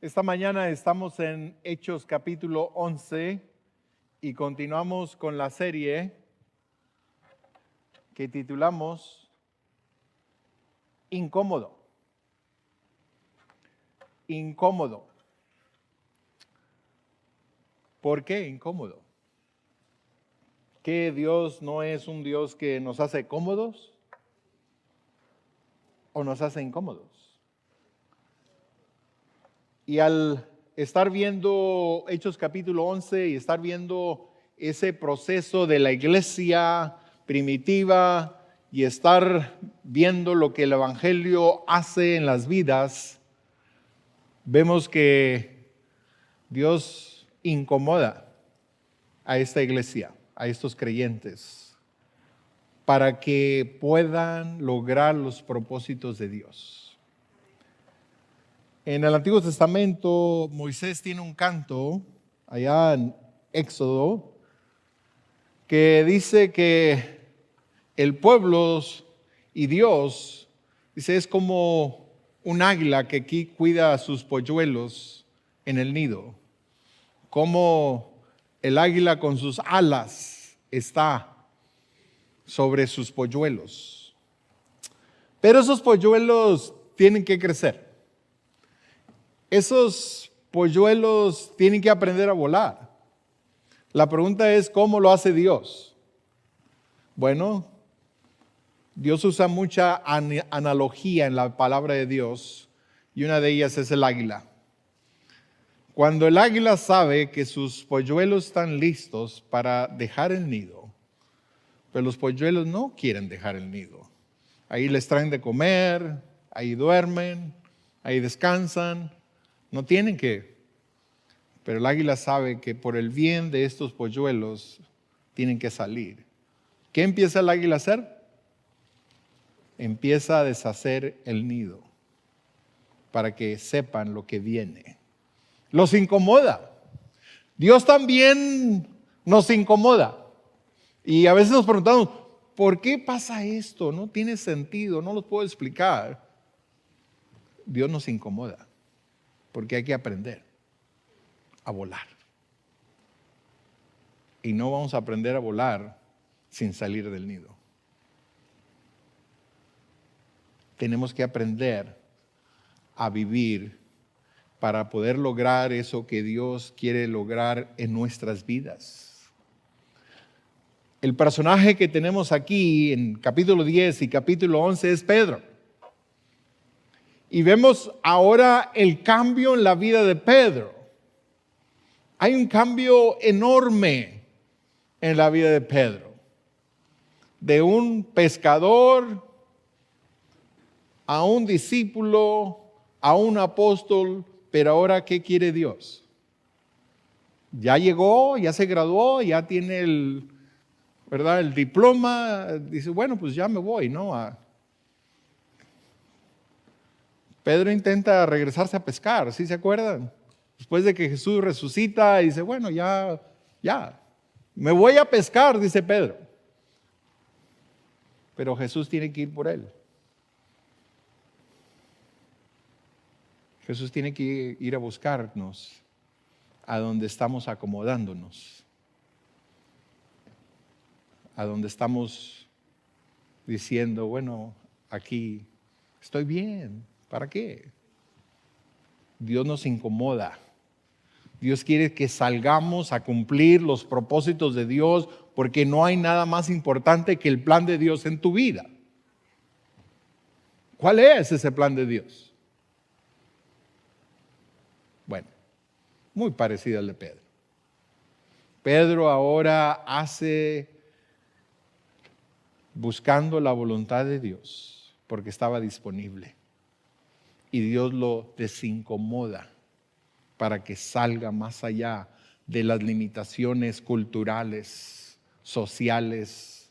Esta mañana estamos en Hechos capítulo 11 y continuamos con la serie que titulamos Incómodo. Incómodo. ¿Por qué incómodo? ¿Que Dios no es un Dios que nos hace cómodos o nos hace incómodos? Y al estar viendo Hechos capítulo 11 y estar viendo ese proceso de la iglesia primitiva y estar viendo lo que el Evangelio hace en las vidas, vemos que Dios incomoda a esta iglesia, a estos creyentes, para que puedan lograr los propósitos de Dios. En el Antiguo Testamento, Moisés tiene un canto, allá en Éxodo, que dice que el pueblo y Dios, dice, es como un águila que aquí cuida a sus polluelos en el nido. Como el águila con sus alas está sobre sus polluelos. Pero esos polluelos tienen que crecer. Esos polluelos tienen que aprender a volar. La pregunta es, ¿cómo lo hace Dios? Bueno, Dios usa mucha analogía en la palabra de Dios y una de ellas es el águila. Cuando el águila sabe que sus polluelos están listos para dejar el nido, pero los polluelos no quieren dejar el nido. Ahí les traen de comer, ahí duermen, ahí descansan. No tienen que, pero el águila sabe que por el bien de estos polluelos tienen que salir. ¿Qué empieza el águila a hacer? Empieza a deshacer el nido para que sepan lo que viene. Los incomoda. Dios también nos incomoda. Y a veces nos preguntamos, ¿por qué pasa esto? No tiene sentido, no lo puedo explicar. Dios nos incomoda. Porque hay que aprender a volar. Y no vamos a aprender a volar sin salir del nido. Tenemos que aprender a vivir para poder lograr eso que Dios quiere lograr en nuestras vidas. El personaje que tenemos aquí en capítulo 10 y capítulo 11 es Pedro. Y vemos ahora el cambio en la vida de Pedro. Hay un cambio enorme en la vida de Pedro. De un pescador a un discípulo, a un apóstol, pero ahora ¿qué quiere Dios? Ya llegó, ya se graduó, ya tiene el diploma. Dice, bueno, pues ya me voy, ¿no? Pedro intenta regresarse a pescar, ¿sí se acuerdan? Después de que Jesús resucita, dice, bueno, ya, me voy a pescar, dice Pedro. Pero Jesús tiene que ir por él. Jesús tiene que ir a buscarnos a donde estamos acomodándonos, a donde estamos diciendo, bueno, aquí estoy bien. ¿Para qué? Dios nos incomoda. Dios quiere que salgamos a cumplir los propósitos de Dios porque no hay nada más importante que el plan de Dios en tu vida. ¿Cuál es ese plan de Dios? Bueno, muy parecido al de Pedro. Pedro ahora hace buscando la voluntad de Dios porque estaba disponible. Y Dios lo desincomoda para que salga más allá de las limitaciones culturales, sociales,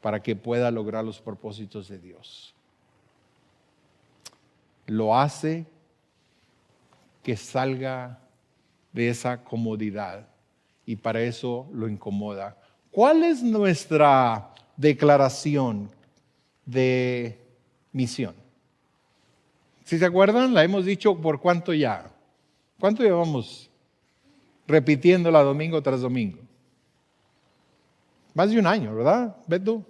para que pueda lograr los propósitos de Dios. Lo hace que salga de esa comodidad y para eso lo incomoda. ¿Cuál es nuestra declaración de misión? ¿Sí se acuerdan? La hemos dicho por cuánto ya. ¿Cuánto llevamos repitiéndola domingo tras domingo? Más de un año, ¿verdad, Beto?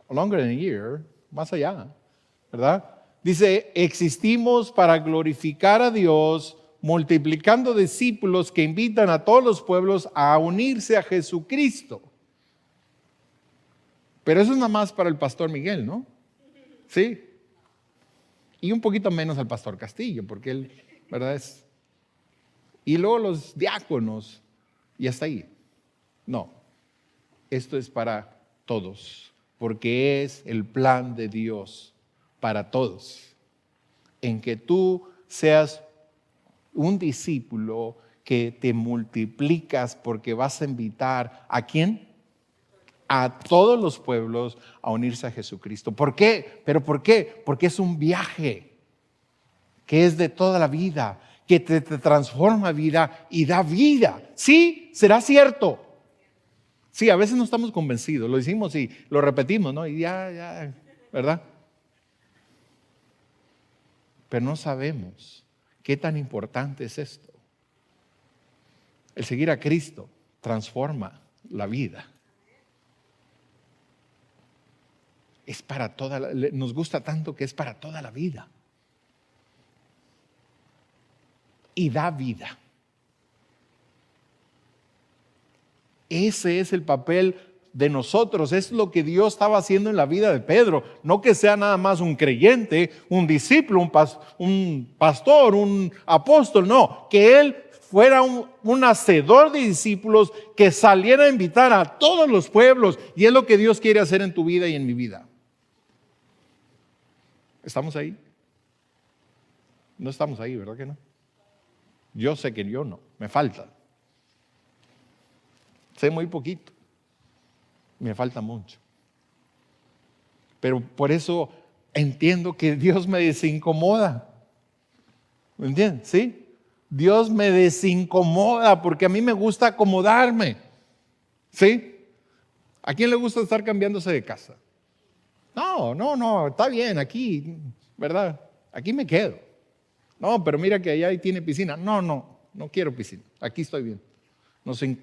Longer than a year, más allá, ¿verdad? Dice, existimos para glorificar a Dios, multiplicando discípulos que invitan a todos los pueblos a unirse a Jesucristo. Pero eso es nada más para el pastor Miguel, ¿no? Sí. Y un poquito menos al pastor Castillo, porque él, ¿verdad? Y luego los diáconos, y hasta ahí. No, esto es para todos, porque es el plan de Dios para todos. En que tú seas un discípulo que te multiplicas porque vas a invitar ¿a quién? A todos los pueblos a unirse a Jesucristo. ¿Por qué? ¿Pero por qué? Porque es un viaje que es de toda la vida, que te transforma vida y da vida. Sí, será cierto. Sí, a veces no estamos convencidos, lo decimos y lo repetimos, ¿no? Y ya, ¿verdad? Pero no sabemos qué tan importante es esto. El seguir a Cristo transforma la vida. Es para nos gusta tanto que es para toda la vida. Y da vida. Ese es el papel de nosotros, es lo que Dios estaba haciendo en la vida de Pedro. No que sea nada más un creyente, un discípulo, un pastor, un apóstol, no, que él fuera un hacedor de discípulos que saliera a invitar a todos los pueblos, y es lo que Dios quiere hacer en tu vida y en mi vida. ¿Estamos ahí? No estamos ahí, ¿verdad que no? Yo sé que yo no, me falta. Sé muy poquito. Me falta mucho. Pero por eso entiendo que Dios me desincomoda. ¿Me entiendes? ¿Sí? Dios me desincomoda porque a mí me gusta acomodarme. ¿Sí? ¿A quién le gusta estar cambiándose de casa? No, está bien, aquí, ¿verdad? Aquí me quedo. No, pero mira que allá ahí tiene piscina. No quiero piscina. Aquí estoy bien.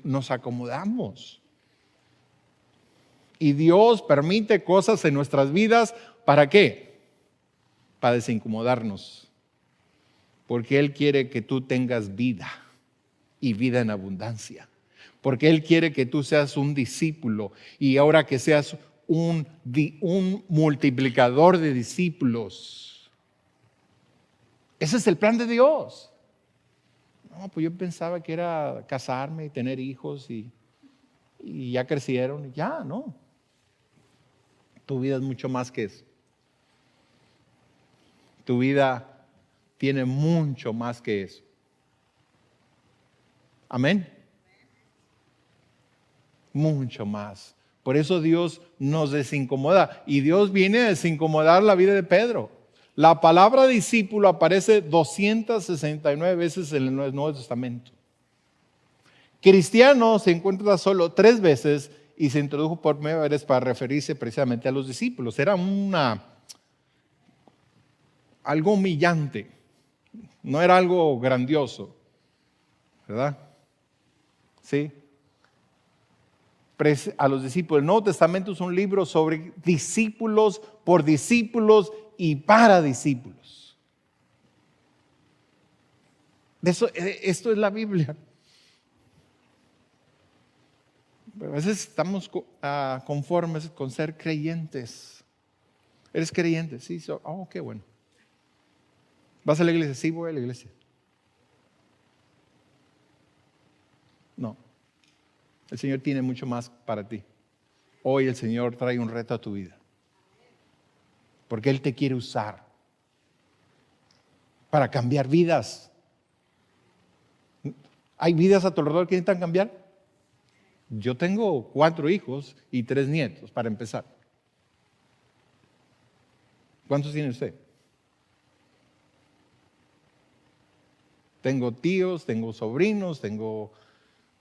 Nos acomodamos. Y Dios permite cosas en nuestras vidas, ¿para qué? Para desincomodarnos. Porque Él quiere que tú tengas vida y vida en abundancia. Porque Él quiere que tú seas un discípulo y ahora que seas un multiplicador de discípulos. Ese es el plan de Dios. No, pues yo pensaba que era casarme y tener hijos y ya crecieron. Ya, no. Tu vida es mucho más que eso. Tu vida tiene mucho más que eso. Amén. Mucho más. Por eso Dios nos desincomoda. Y Dios viene a desincomodar la vida de Pedro. La palabra discípulo aparece 269 veces en el Nuevo Testamento. Cristiano se encuentra solo 3 veces y se introdujo por primera vez para referirse precisamente a los discípulos. Era algo humillante, no era algo grandioso, ¿verdad? Sí. A los discípulos. El Nuevo Testamento es un libro sobre discípulos, por discípulos y para discípulos. Esto es la Biblia. Pero a veces estamos conformes con ser creyentes. ¿Eres creyente? Sí, qué bueno. ¿Vas a la iglesia? Sí, voy a la iglesia. No. El Señor tiene mucho más para ti. Hoy el Señor trae un reto a tu vida. Porque Él te quiere usar para cambiar vidas. ¿Hay vidas a tu alrededor que necesitan cambiar? Yo tengo 4 hijos y 3 nietos, para empezar. ¿Cuántos tiene usted? Tengo tíos, tengo sobrinos,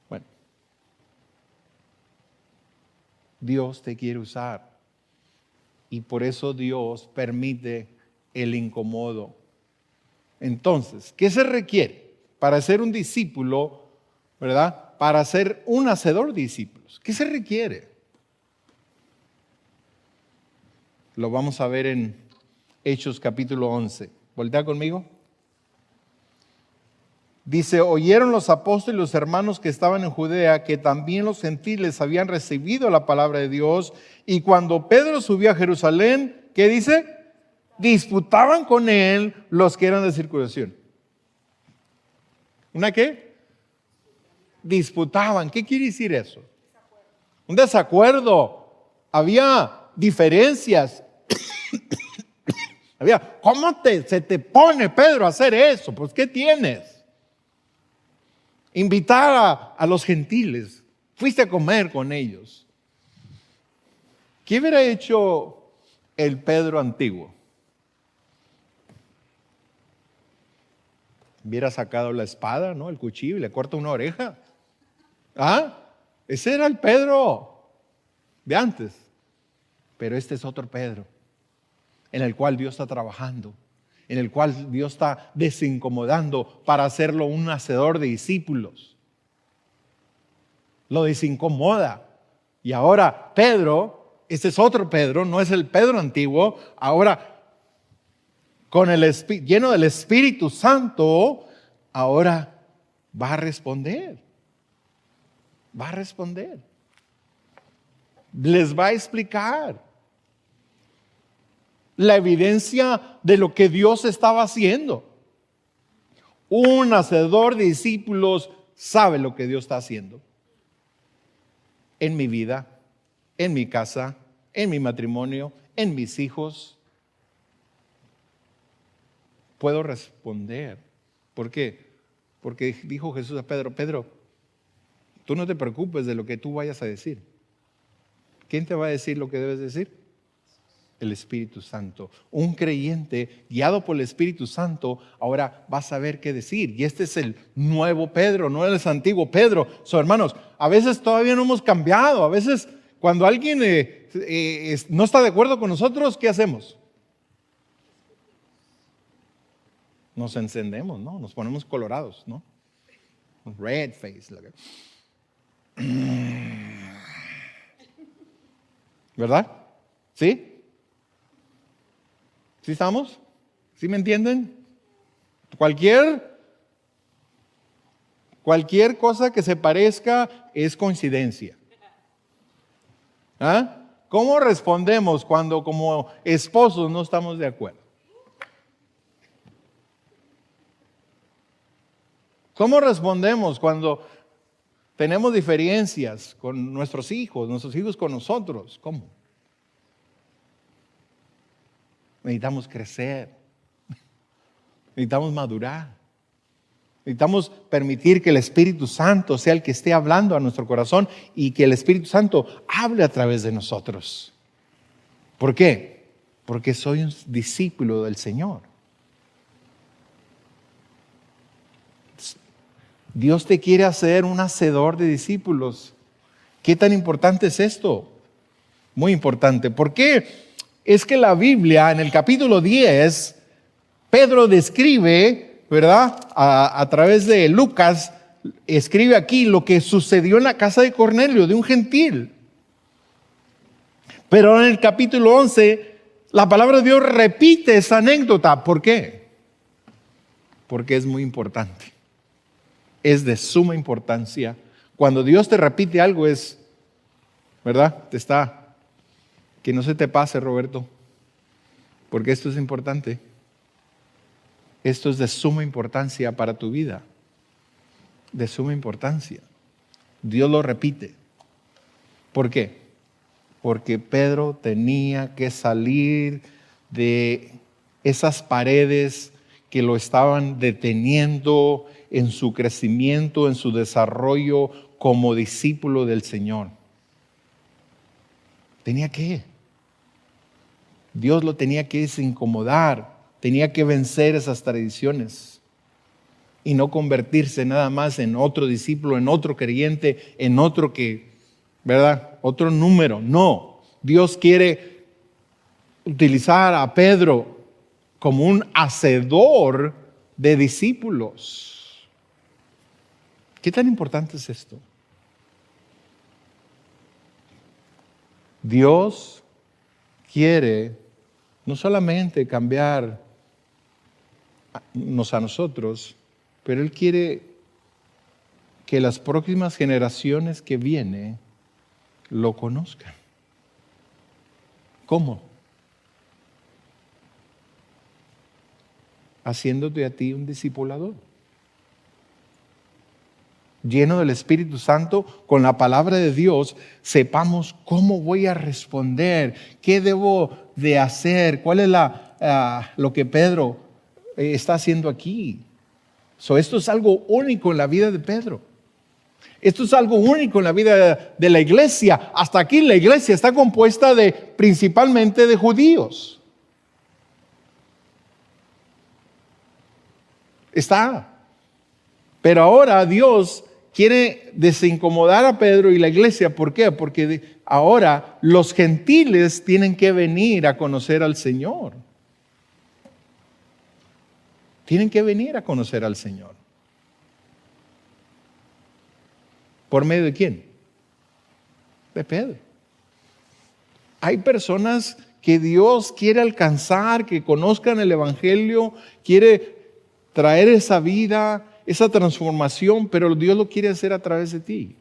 bueno. Dios te quiere usar. Y por eso Dios permite el incomodo. Entonces, ¿qué se requiere para ser un discípulo, verdad? Para ser un hacedor de discípulos. ¿Qué se requiere? Lo vamos a ver en Hechos capítulo 11. Voltea conmigo. Dice, oyeron los apóstoles y los hermanos que estaban en Judea que también los gentiles habían recibido la palabra de Dios. Y cuando Pedro subió a Jerusalén, ¿qué dice? Disputaban con él los que eran de circuncidón. ¿Una qué? Disputaban. ¿Qué quiere decir eso? Un desacuerdo. Había diferencias. ¿Cómo se te pone, Pedro, a hacer eso? Pues, ¿qué tienes? Invitar a los gentiles. Fuiste a comer con ellos. ¿Qué hubiera hecho el Pedro antiguo? Hubiera sacado la espada, ¿no? El cuchillo y le corta una oreja. ¿Ah? Ese era el Pedro de antes. Pero este es otro Pedro, en el cual Dios está trabajando, en el cual Dios está desincomodando para hacerlo un hacedor de discípulos. Lo desincomoda. Y ahora Pedro, este es otro Pedro, no es el Pedro antiguo, ahora con lleno del Espíritu Santo, ahora va a responder. Va a responder. Les va a explicar la evidencia de lo que Dios estaba haciendo. Un hacedor de discípulos sabe lo que Dios está haciendo. En mi vida, en mi casa, en mi matrimonio, en mis hijos. Puedo responder. ¿Por qué? Porque dijo Jesús a Pedro, Pedro, tú no te preocupes de lo que tú vayas a decir. ¿Quién te va a decir lo que debes decir? El Espíritu Santo. Un creyente guiado por el Espíritu Santo ahora va a saber qué decir. Y este es el nuevo Pedro, no es el antiguo Pedro. Hermanos, a veces todavía no hemos cambiado. A veces cuando alguien no está de acuerdo con nosotros, ¿qué hacemos? Nos encendemos, ¿no? Nos ponemos colorados, ¿no? Red face. ¿Verdad? ¿Sí? ¿Sí estamos? ¿Sí me entienden? Cualquier cosa que se parezca es coincidencia. ¿Ah? ¿Cómo respondemos cuando como esposos no estamos de acuerdo? ¿Cómo respondemos cuando tenemos diferencias con nuestros hijos con nosotros? ¿Cómo? Necesitamos crecer. Necesitamos madurar. Necesitamos permitir que el Espíritu Santo sea el que esté hablando a nuestro corazón y que el Espíritu Santo hable a través de nosotros. ¿Por qué? Porque soy un discípulo del Señor. Dios te quiere hacer un hacedor de discípulos. ¿Qué tan importante es esto? Muy importante. ¿Por qué? Es que la Biblia, en el capítulo 10, Pedro describe, ¿verdad? A través de Lucas, escribe aquí lo que sucedió en la casa de Cornelio, de un gentil. Pero en el capítulo 11, la palabra de Dios repite esa anécdota. ¿Por qué? Porque es muy importante. Es de suma importancia. Cuando Dios te repite algo es, ¿verdad? Que no se te pase, Roberto, porque esto es importante. Esto es de suma importancia para tu vida. De suma importancia. Dios lo repite. ¿Por qué? Porque Pedro tenía que salir de esas paredes que lo estaban deteniendo en su crecimiento, en su desarrollo como discípulo del Señor. Tenía que. Dios lo tenía que desincomodar, tenía que vencer esas tradiciones y no convertirse nada más en otro discípulo, en otro creyente, en otro ¿verdad? Otro número. No, Dios quiere utilizar a Pedro como un hacedor de discípulos. ¿Qué tan importante es esto? Dios quiere no solamente cambiarnos a nosotros, pero Él quiere que las próximas generaciones que vienen lo conozcan. ¿Cómo? Haciéndote a ti un discipulador, lleno del Espíritu Santo, con la palabra de Dios, sepamos cómo voy a responder, qué debo de hacer, cuál es lo que Pedro está haciendo aquí. Esto es algo único en la vida de Pedro. Esto es algo único en la vida de la iglesia. Hasta aquí la iglesia está compuesta principalmente de judíos. Pero ahora Dios quiere desincomodar a Pedro y la iglesia. ¿Por qué? Porque ahora los gentiles tienen que venir a conocer al Señor. Tienen que venir a conocer al Señor. ¿Por medio de quién? De Pedro. Hay personas que Dios quiere alcanzar, que conozcan el Evangelio, quiere traer esa vida, esa transformación, pero Dios lo quiere hacer a través de ti.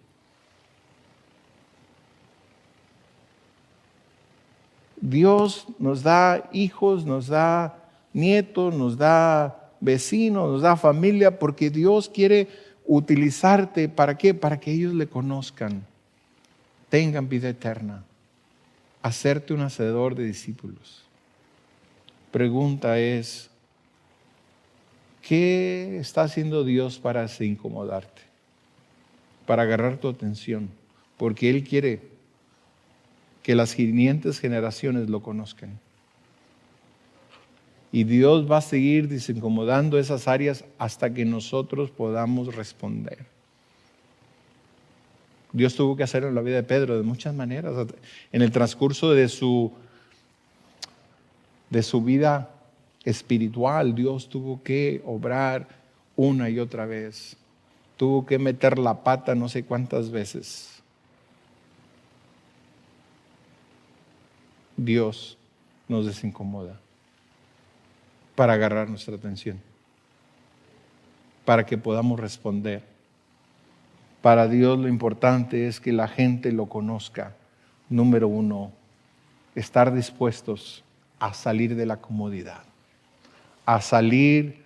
Dios nos da hijos, nos da nietos, nos da vecinos, nos da familia, porque Dios quiere utilizarte. ¿Para qué? Para que ellos le conozcan, tengan vida eterna, hacerte un hacedor de discípulos. Pregunta es, ¿qué está haciendo Dios para incomodarte? Para agarrar tu atención, porque Él quiere que las siguientes generaciones lo conozcan. Y Dios va a seguir desincomodando esas áreas hasta que nosotros podamos responder. Dios tuvo que hacerlo en la vida de Pedro de muchas maneras. En el transcurso de su vida espiritual, Dios tuvo que obrar una y otra vez. Tuvo que meter la pata no sé cuántas veces. Dios nos desincomoda para agarrar nuestra atención, para que podamos responder. Para Dios lo importante es que la gente lo conozca. Número uno, estar dispuestos a salir de la comodidad, a salir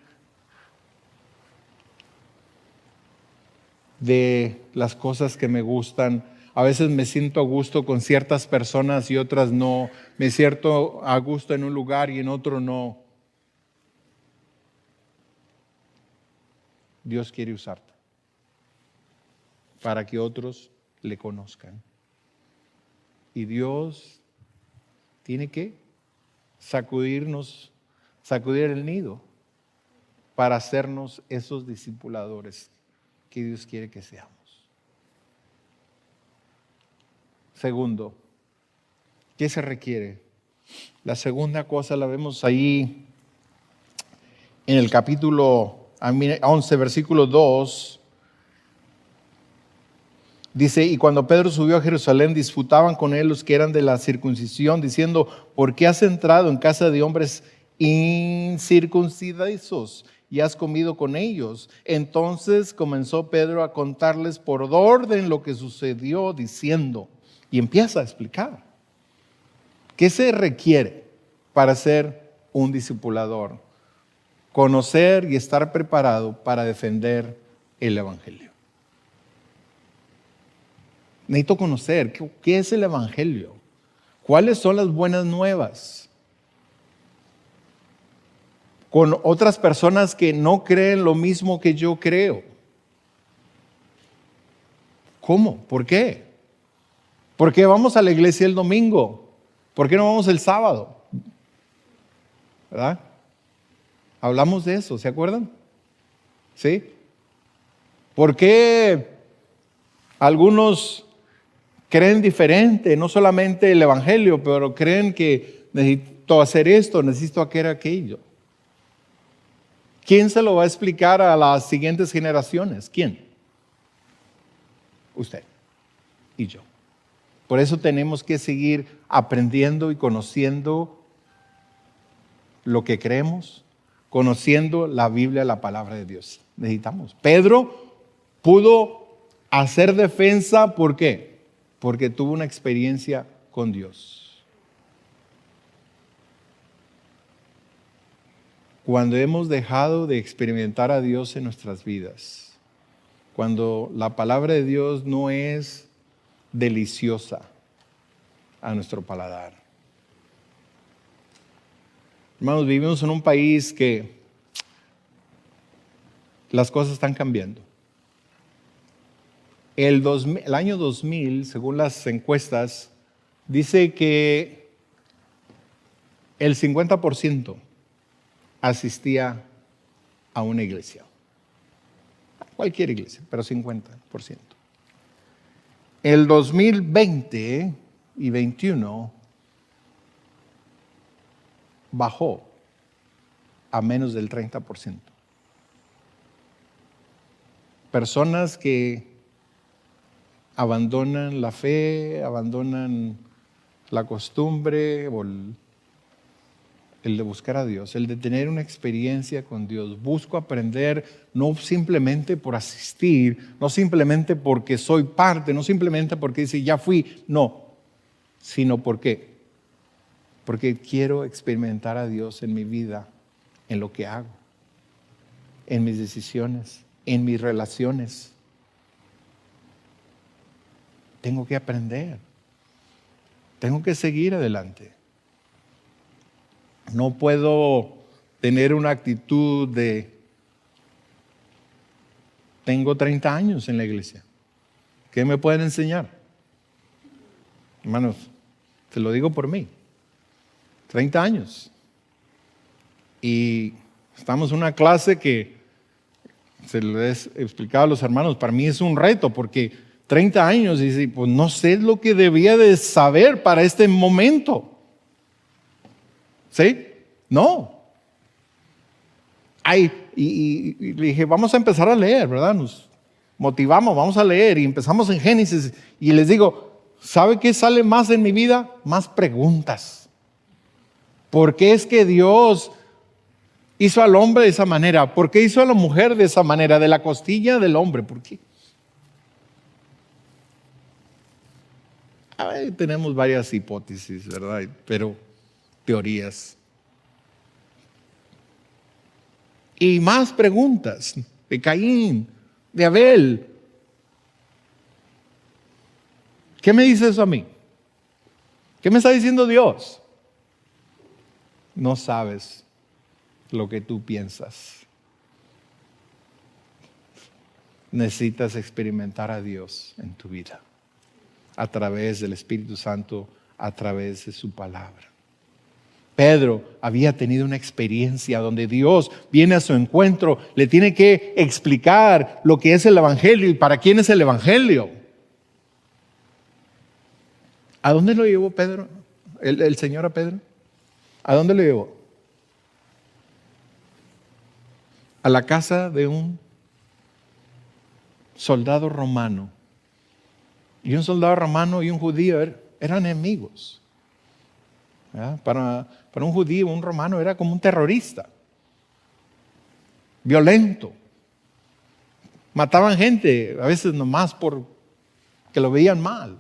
de las cosas que me gustan. A veces me siento a gusto con ciertas personas y otras no. Me siento a gusto en un lugar y en otro no. Dios quiere usarte para que otros le conozcan. Y Dios tiene que sacudir el nido para hacernos esos discipuladores que Dios quiere que seamos. Segundo, ¿qué se requiere? La segunda cosa la vemos ahí en el capítulo 11, versículo 2. Dice, y cuando Pedro subió a Jerusalén, disputaban con él los que eran de la circuncisión, diciendo, ¿por qué has entrado en casa de hombres incircuncisos y has comido con ellos? Entonces comenzó Pedro a contarles por orden lo que sucedió, diciendo, y empieza a explicar, ¿qué se requiere para ser un discipulador? Conocer y estar preparado para defender el Evangelio. Necesito conocer qué es el Evangelio, cuáles son las buenas nuevas. Con otras personas que no creen lo mismo que yo creo. ¿Cómo? ¿Por qué? ¿Por qué vamos a la iglesia el domingo? ¿Por qué no vamos el sábado? ¿Verdad? Hablamos de eso, ¿se acuerdan? ¿Sí? ¿Por qué algunos creen diferente? No solamente el Evangelio, pero creen que necesito hacer esto, necesito aquello. ¿Quién se lo va a explicar a las siguientes generaciones? ¿Quién? Usted y yo. Por eso tenemos que seguir aprendiendo y conociendo lo que creemos, conociendo la Biblia, la palabra de Dios. Necesitamos. Pedro pudo hacer defensa, ¿por qué? Porque tuvo una experiencia con Dios. Cuando hemos dejado de experimentar a Dios en nuestras vidas, cuando la palabra de Dios no es deliciosa a nuestro paladar. Hermanos, vivimos en un país que las cosas están cambiando. El año 2000, según las encuestas, dice que el 50% asistía a una iglesia. Cualquier iglesia, pero 50%. El 2020 y 21 bajó a menos del 30%. Personas que abandonan la fe, abandonan la costumbre o el de buscar a Dios, el de tener una experiencia con Dios. Busco aprender no simplemente por asistir, no simplemente porque soy parte, no simplemente porque dice ya fui, no, sino porque quiero experimentar a Dios en mi vida, en lo que hago, en mis decisiones, en mis relaciones. Tengo que aprender, tengo que seguir adelante. No puedo tener una actitud de tengo 30 años en la iglesia. ¿Qué me pueden enseñar? Hermanos, te lo digo por mí. 30 años. Y estamos en una clase que se les he explicado a los hermanos, para mí es un reto porque 30 años y pues no sé lo que debía de saber para este momento. ¿Sí? No. Y le dije, vamos a empezar a leer, ¿verdad? Nos motivamos, vamos a leer y empezamos en Génesis y les digo, ¿sabe qué sale más en mi vida? Más preguntas. ¿Por qué es que Dios hizo al hombre de esa manera? ¿Por qué hizo a la mujer de esa manera? De la costilla del hombre, ¿por qué? A ver, tenemos varias hipótesis, ¿verdad? Pero teorías. Y más preguntas de Caín, de Abel. ¿Qué me dice eso a mí? ¿Qué me está diciendo Dios? No sabes lo que tú piensas. Necesitas experimentar a Dios en tu vida, a través del Espíritu Santo, a través de su palabra. Pedro había tenido una experiencia donde Dios viene a su encuentro, le tiene que explicar lo que es el Evangelio y para quién es el Evangelio. ¿A dónde lo llevó Pedro? ¿El Señor a Pedro? ¿A dónde lo llevó? A la casa de un soldado romano. Y un soldado romano y un judío eran enemigos. Para un judío, un romano era como un terrorista, violento. Mataban gente, a veces nomás porque lo veían mal.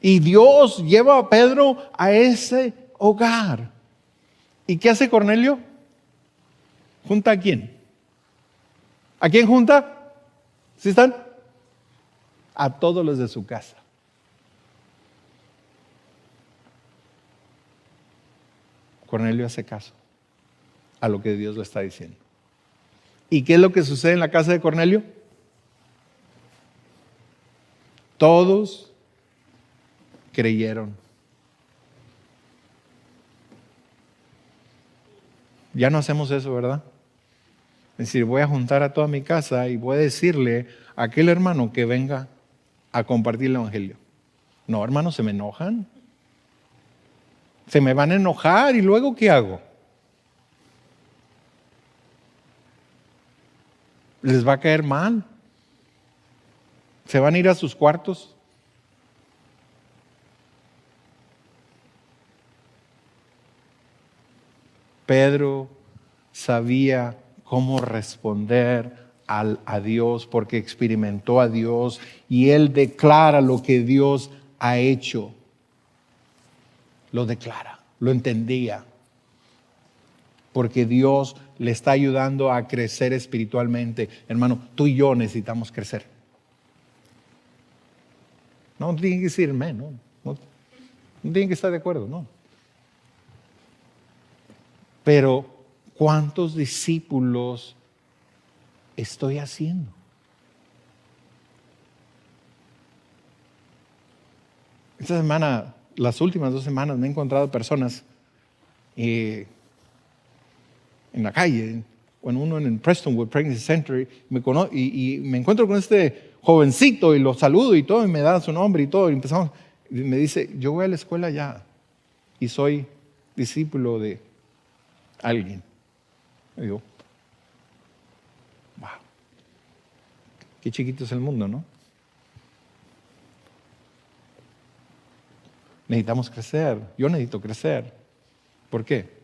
Y Dios lleva a Pedro a ese hogar. ¿Y qué hace Cornelio? ¿Junta a quién? ¿A quién junta? ¿Sí están? A todos los de su casa. Cornelio hace caso a lo que Dios le está diciendo. ¿Y qué es lo que sucede en la casa de Cornelio? Todos creyeron. Ya no hacemos eso, ¿verdad? Es decir, voy a juntar a toda mi casa y voy a decirle a aquel hermano que venga a compartir el Evangelio. No, hermanos, se me enojan. Se me van a enojar y luego ¿qué hago? les va a caer mal. Se van a ir a sus cuartos. Pedro sabía cómo responder a Dios porque experimentó a Dios y él declara lo que Dios ha hecho. Lo declara, lo entendía. Porque Dios le está ayudando a crecer espiritualmente. Hermano, tú y yo necesitamos crecer. No tiene que decir amén, no tiene que estar de acuerdo, no. Pero, ¿cuántos discípulos estoy haciendo? Esta semana, las últimas 2 semanas, me he encontrado personas en la calle, uno en Prestonwood Pregnancy Center, y me encuentro con este jovencito y lo saludo y todo, y me da su nombre y todo, y me dice, yo voy a la escuela ya y soy discípulo de alguien. Y digo, wow, qué chiquito es el mundo, ¿no? Necesitamos crecer, yo necesito crecer. ¿Por qué?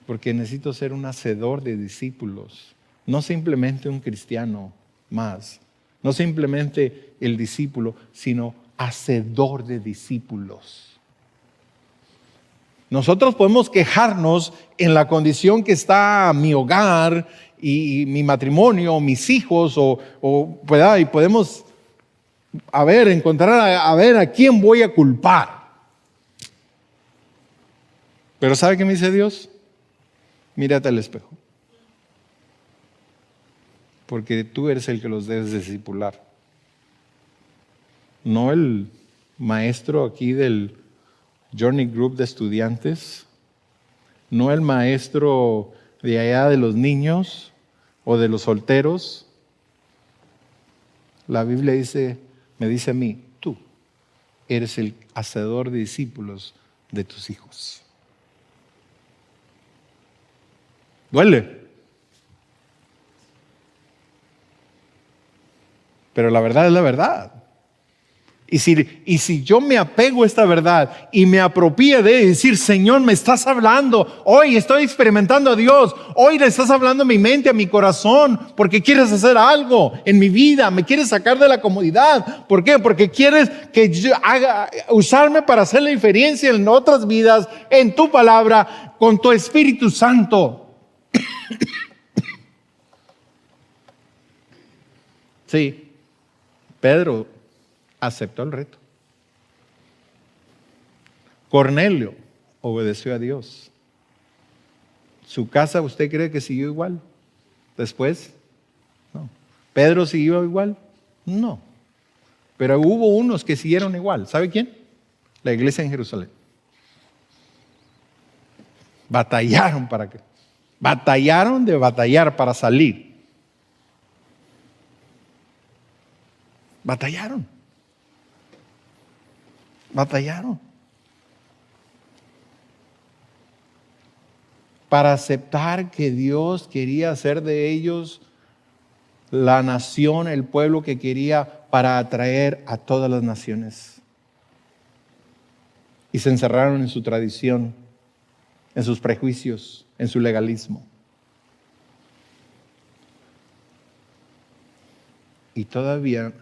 Porque necesito ser un hacedor de discípulos, no simplemente un cristiano más, no simplemente el discípulo, sino hacedor de discípulos. Nosotros podemos quejarnos en la condición que está mi hogar y mi matrimonio, mis hijos, y podemos encontrar a quién voy a culpar. Pero ¿sabe qué me dice Dios? Mírate al espejo. Porque tú eres el que los debes discipular. No el maestro aquí del Journey Group de estudiantes, no el maestro de allá de los niños o de los solteros. La Biblia me dice a mí, tú eres el hacedor de discípulos de tus hijos. Duele. Pero la verdad es la verdad. Y si yo me apego a esta verdad y me apropie de decir, Señor, me estás hablando, hoy estoy experimentando a Dios, hoy le estás hablando a mi mente, a mi corazón, porque quieres hacer algo en mi vida, me quieres sacar de la comodidad. ¿Por qué? Porque quieres que yo usarme para hacer la diferencia en otras vidas, en tu palabra, con tu Espíritu Santo. Sí, Pedro aceptó el reto. Cornelio obedeció a Dios. ¿Su casa usted cree que siguió igual? Después, no. ¿Pedro siguió igual? No. Pero hubo unos que siguieron igual. ¿Sabe quién? La iglesia en Jerusalén. Batallaron de batallar para salir. Batallaron. Para aceptar que Dios quería hacer de ellos la nación, el pueblo que quería para atraer a todas las naciones. Y se encerraron en su tradición, en sus prejuicios, en su legalismo. Y todavía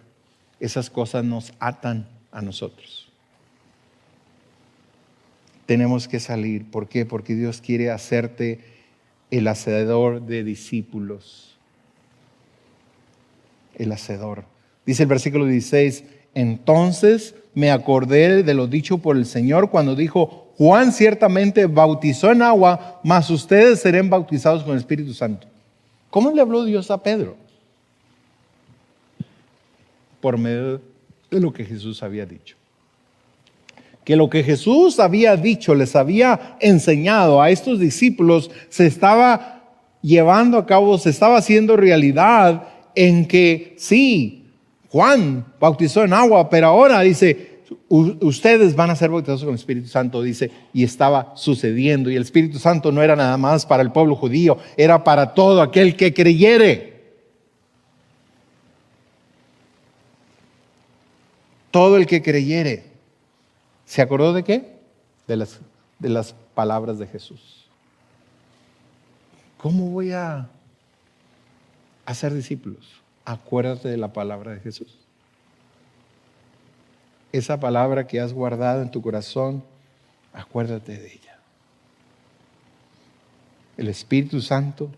esas cosas nos atan a nosotros. Tenemos que salir. ¿Por qué? Porque Dios quiere hacerte el hacedor de discípulos. El hacedor. Dice el versículo 16, entonces me acordé de lo dicho por el Señor cuando dijo, Juan ciertamente bautizó en agua, mas ustedes serán bautizados con el Espíritu Santo. ¿Cómo le habló Dios a Pedro? Por medio de lo que Jesús había dicho. Que lo que Jesús había dicho, les había enseñado a estos discípulos, se estaba llevando a cabo, se estaba haciendo realidad en que sí, Juan bautizó en agua, pero ahora dice, ustedes van a ser bautizados con el Espíritu Santo, dice, y estaba sucediendo. Y el Espíritu Santo no era nada más para el pueblo judío, era para todo aquel que creyere. todo el que creyere. ¿Se acordó de qué? De las palabras de Jesús. ¿Cómo voy a hacer discípulos? Acuérdate de la palabra de Jesús. Esa palabra que has guardado en tu corazón, acuérdate de ella. El Espíritu Santo,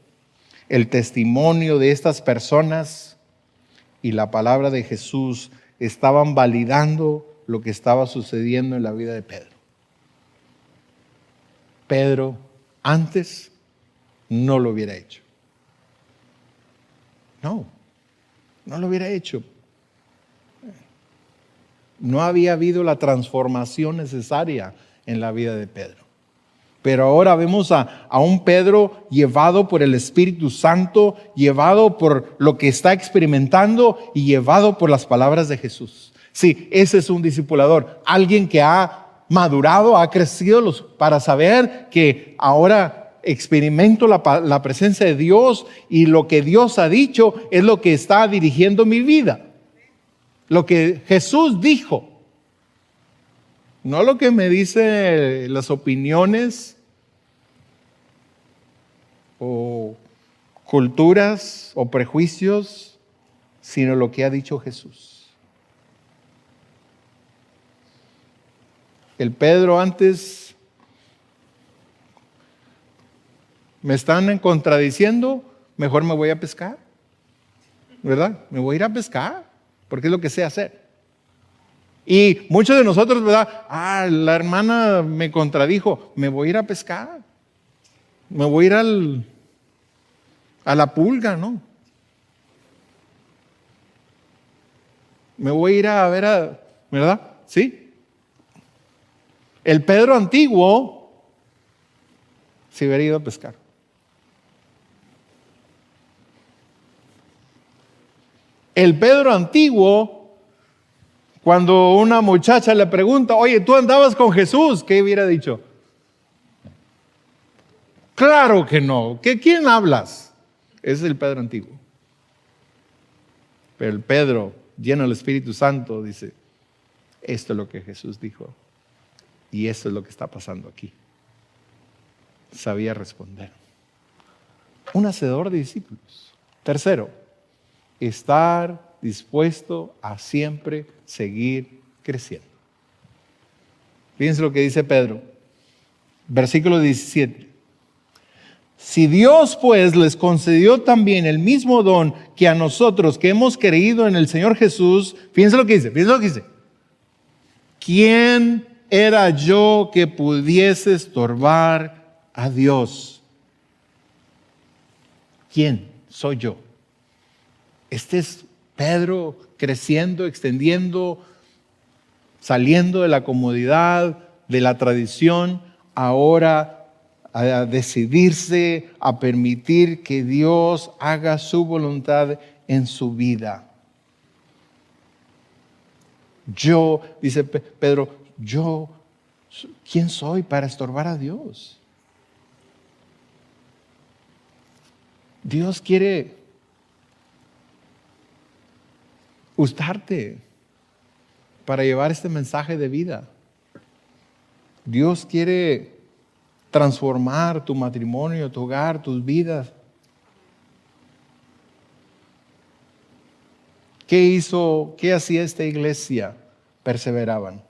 el testimonio de estas personas y la palabra de Jesús estaban validando lo que estaba sucediendo en la vida de Pedro. Pedro antes no lo hubiera hecho. No lo hubiera hecho. No había habido la transformación necesaria en la vida de Pedro. Pero ahora vemos a un Pedro llevado por el Espíritu Santo, llevado por lo que está experimentando y llevado por las palabras de Jesús. Sí, ese es un discipulador, alguien que ha madurado, ha crecido para saber que ahora experimento la presencia de Dios y lo que Dios ha dicho es lo que está dirigiendo mi vida. Lo que Jesús dijo. No lo que me dicen las opiniones o culturas o prejuicios, sino lo que ha dicho Jesús. El Pedro antes, me están contradiciendo, mejor me voy a pescar, ¿verdad? Me voy a ir a pescar, porque es lo que sé hacer. Y muchos de nosotros, ¿verdad? La hermana me contradijo, me voy a ir a pescar. Me voy a ir a la pulga, ¿no? Me voy a ir a ver, ¿verdad? ¿Sí? El Pedro antiguo se hubiera ido a pescar. El Pedro antiguo, cuando una muchacha le pregunta, oye, ¿tú andabas con Jesús? ¿Qué hubiera dicho? Claro que no. ¿Quién hablas? Ese es el Pedro antiguo. Pero el Pedro, lleno del Espíritu Santo, dice, esto es lo que Jesús dijo. Y esto es lo que está pasando aquí. Sabía responder. Un hacedor de discípulos. Tercero, estar dispuesto a siempre seguir creciendo. Fíjense lo que dice Pedro. Versículo 17. Si Dios pues les concedió también el mismo don que a nosotros que hemos creído en el Señor Jesús, fíjense lo que dice, ¿quién era yo que pudiese estorbar a Dios? ¿Quién soy yo? Este es Pedro creciendo, extendiendo, saliendo de la comodidad, de la tradición, ahora a decidirse a permitir que Dios haga su voluntad en su vida. Yo, dice Pedro, ¿quién soy para estorbar a Dios? Dios quiere usarte para llevar este mensaje de vida. Dios quiere transformar tu matrimonio, tu hogar, tus vidas. ¿Qué hacía esta iglesia? Perseveraban.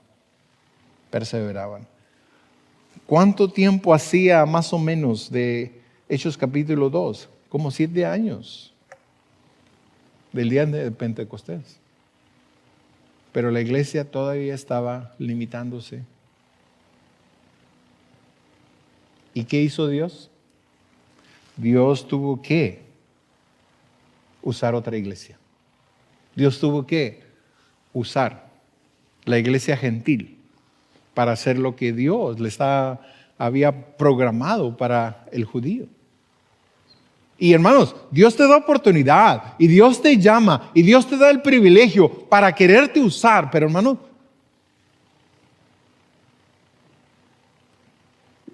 ¿Cuánto tiempo hacía más o menos de Hechos capítulo 2? Como 7 años del día de Pentecostés. Pero la iglesia todavía estaba limitándose. ¿Y qué hizo Dios? Dios tuvo que usar otra iglesia. Dios tuvo que usar la iglesia gentil para hacer lo que Dios había programado para el judío. Y hermanos, Dios te da oportunidad y Dios te llama y Dios te da el privilegio para quererte usar, pero hermanos,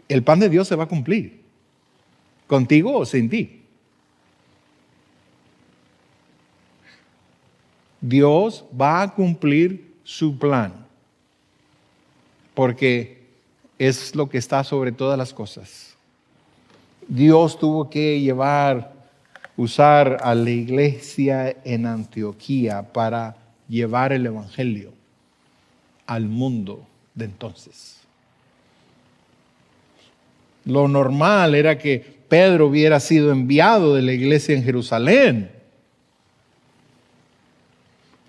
el plan de Dios se va a cumplir, contigo o sin ti. Dios va a cumplir su plan, porque es lo que está sobre todas las cosas. Dios tuvo que usar a la iglesia en Antioquía para llevar el evangelio al mundo de entonces. Lo normal era que Pedro hubiera sido enviado de la iglesia en Jerusalén.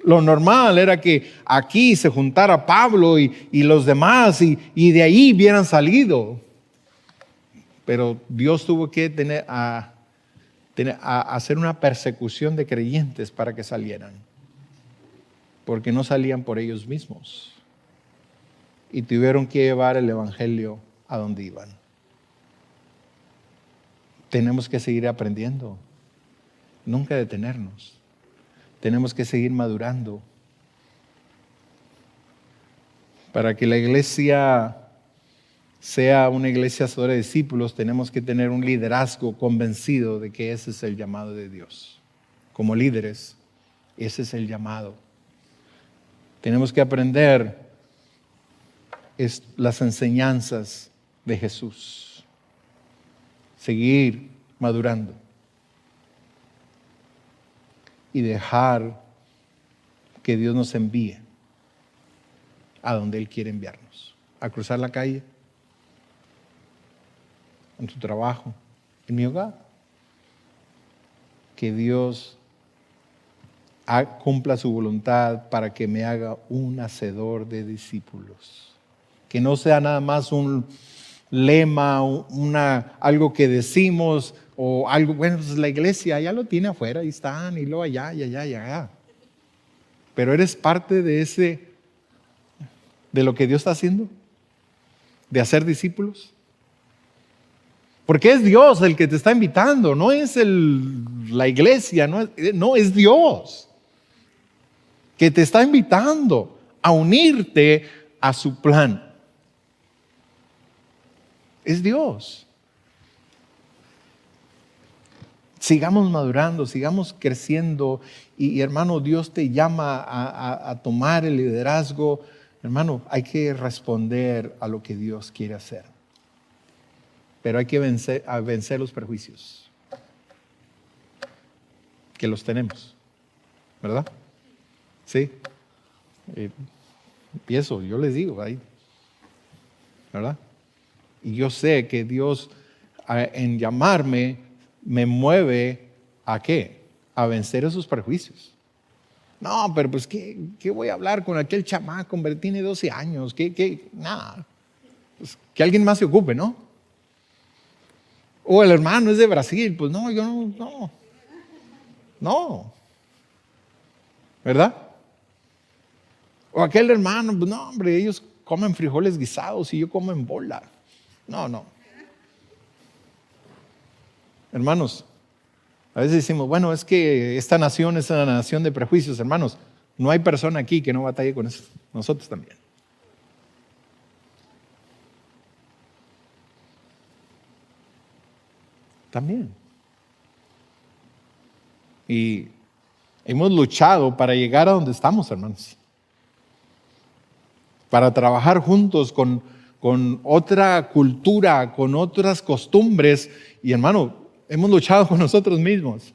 Lo normal era que aquí se juntara Pablo y los demás y de ahí hubieran salido. Pero Dios tuvo que hacer una persecución de creyentes para que salieran. Porque no salían por ellos mismos. Y tuvieron que llevar el evangelio a donde iban. Tenemos que seguir aprendiendo. Nunca detenernos. Tenemos que seguir madurando. Para que la iglesia sea una iglesia sobre discípulos, tenemos que tener un liderazgo convencido de que ese es el llamado de Dios. Como líderes, ese es el llamado. Tenemos que aprender las enseñanzas de Jesús. Seguir madurando. Y dejar que Dios nos envíe a donde Él quiere enviarnos. A cruzar la calle, en tu trabajo, en mi hogar. Que Dios cumpla su voluntad para que me haga un hacedor de discípulos. Que no sea nada más un lema, algo que decimos o algo, bueno, pues la iglesia ya lo tiene afuera, ahí están, y luego allá, y allá, y allá. Pero eres parte de lo que Dios está haciendo, de hacer discípulos. Porque es Dios el que te está invitando, no es la iglesia, no es Dios que te está invitando a unirte a su plan. Es Dios. Sigamos madurando, sigamos creciendo y hermano, Dios te llama a tomar el liderazgo. Hermano, hay que responder a lo que Dios quiere hacer. Pero hay que vencer los prejuicios. Que los tenemos. ¿Verdad? Sí. Y eso, yo les digo ahí. ¿Verdad? Y yo sé que Dios en llamarme me mueve ¿a qué? A vencer esos prejuicios. No, pero pues ¿qué voy a hablar con aquel chamaco? Hombre, tiene 12 años. Nada. Pues, que alguien más se ocupe, ¿no? O el hermano es de Brasil. Pues no, yo no. No. ¿Verdad? O aquel hermano, pues no, hombre, ellos comen frijoles guisados y yo como en bola. No. Hermanos, a veces decimos, bueno, es que esta nación es una nación de prejuicios. Hermanos, no hay persona aquí que no batalle con eso. Nosotros también. También. Y hemos luchado para llegar a donde estamos, hermanos. Para trabajar juntos con otra cultura, con otras costumbres. Y hermano, hemos luchado con nosotros mismos.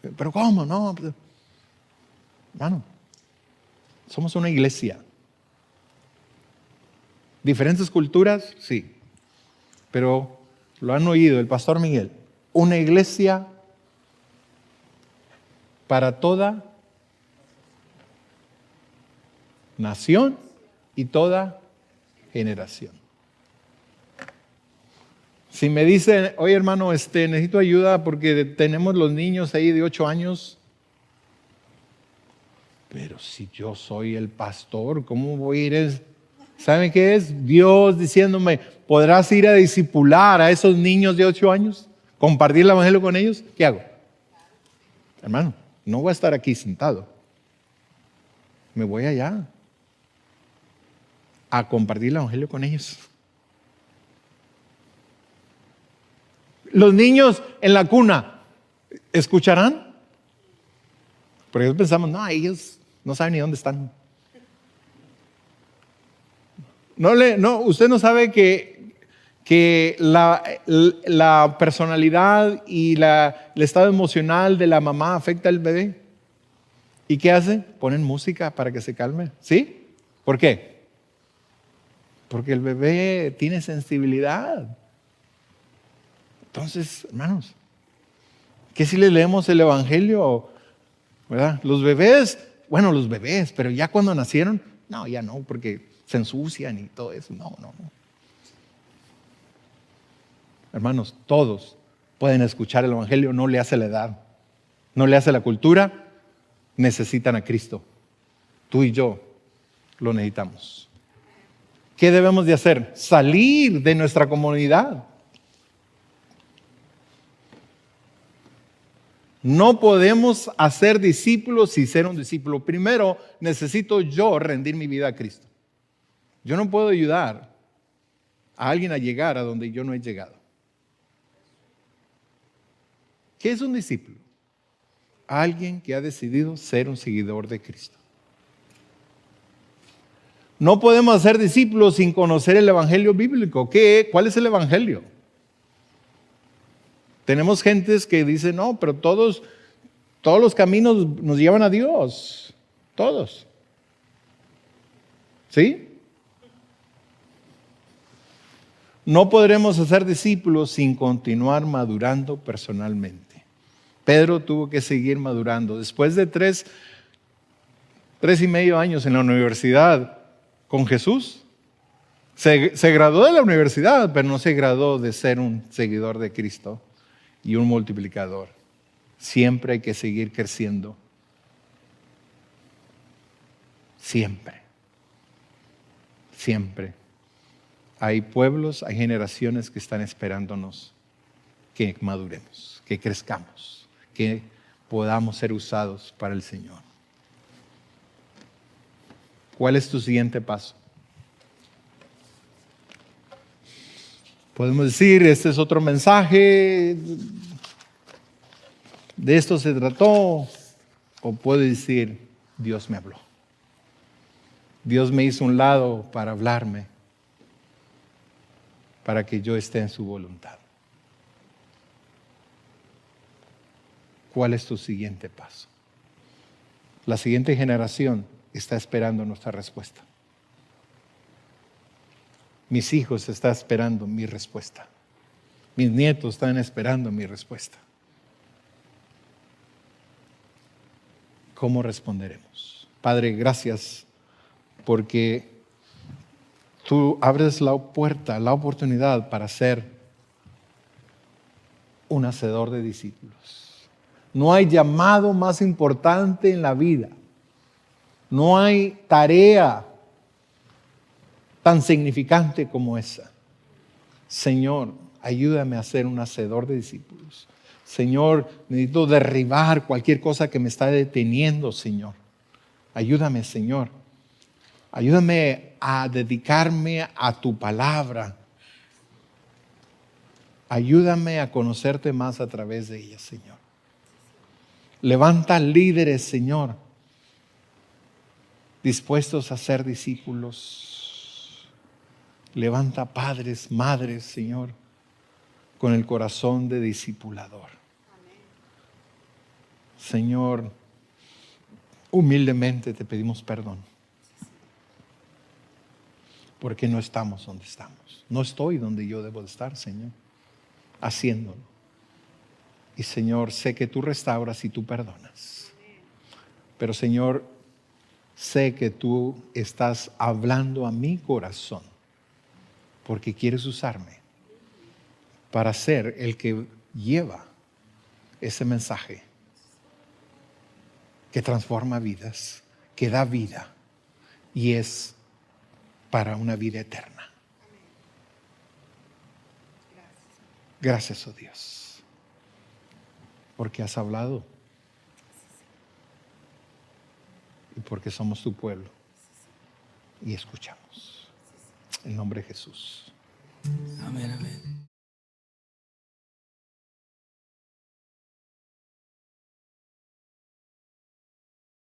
¿Pero cómo? No. Hermano, somos una iglesia. ¿Diferentes culturas? Sí. Pero lo han oído el pastor Miguel. Una iglesia para toda nación y toda generación. Si me dicen, oye hermano, necesito ayuda porque tenemos los niños ahí de 8 años. Pero si yo soy el pastor, ¿cómo voy a ir? ¿Saben qué es? Dios diciéndome, ¿podrás ir a discipular a esos niños de 8 años? ¿Compartir el evangelio con ellos? ¿Qué hago? Hermano, no voy a estar aquí sentado. Me voy allá a compartir el evangelio con ellos. Los niños en la cuna, ¿escucharán? Porque pensamos, no, ellos no saben ni dónde están. Usted no sabe que la personalidad y el estado emocional de la mamá afecta al bebé. ¿Y qué hace? Ponen música para que se calme. ¿Sí? ¿Por qué? Porque el bebé tiene sensibilidad. Entonces, hermanos, ¿qué si le leemos el Evangelio? ¿Verdad? Los bebés, pero ya cuando nacieron, no, ya no, porque se ensucian y todo eso. No. Hermanos, todos pueden escuchar el Evangelio, no le hace la edad, no le hace la cultura, necesitan a Cristo. Tú y yo lo necesitamos. ¿Qué debemos de hacer? Salir de nuestra comunidad. No podemos hacer discípulos sin ser un discípulo. Primero, necesito yo rendir mi vida a Cristo. Yo no puedo ayudar a alguien a llegar a donde yo no he llegado. ¿Qué es un discípulo? Alguien que ha decidido ser un seguidor de Cristo. No podemos ser discípulos sin conocer el Evangelio bíblico. ¿Cuál es el Evangelio? Tenemos gentes que dicen, no, pero todos los caminos nos llevan a Dios. Todos. ¿Sí? No podremos hacer discípulos sin continuar madurando personalmente. Pedro tuvo que seguir madurando. Después de 3.5 años en la universidad con Jesús, se graduó de la universidad, pero no se graduó de ser un seguidor de Cristo y un multiplicador. Siempre hay que seguir creciendo. Siempre. Siempre. Hay pueblos, hay generaciones que están esperándonos que maduremos, que crezcamos, que podamos ser usados para el Señor. ¿Cuál es tu siguiente paso? Podemos decir, este es otro mensaje, de esto se trató, o puedo decir, Dios me habló. Dios me hizo un lado para hablarme, para que yo esté en su voluntad. ¿Cuál es tu siguiente paso? La siguiente generación está esperando nuestra respuesta. Mis hijos están esperando mi respuesta. Mis nietos están esperando mi respuesta. ¿Cómo responderemos? Padre, gracias porque tú abres la puerta, la oportunidad para ser un hacedor de discípulos. No hay llamado más importante en la vida. No hay tarea tan significante como esa. Señor, ayúdame a ser un hacedor de discípulos. Señor, necesito derribar cualquier cosa que me está deteniendo, Señor. Ayúdame, Señor. Ayúdame a dedicarme a tu palabra. Ayúdame a conocerte más a través de ella, Señor. Levanta líderes, Señor, dispuestos a ser discípulos. Levanta padres, madres, Señor, con el corazón de discipulador. Señor, humildemente te pedimos perdón, porque no estamos donde estamos. No estoy donde yo debo de estar, Señor, haciéndolo. Y Señor, sé que tú restauras y tú perdonas. Pero Señor, sé que tú estás hablando a mi corazón, porque quieres usarme para ser el que lleva ese mensaje que transforma vidas, que da vida y es para una vida eterna. Gracias, oh Dios, porque has hablado y porque somos tu pueblo y escuchamos. En nombre de Jesús. Amén, amén.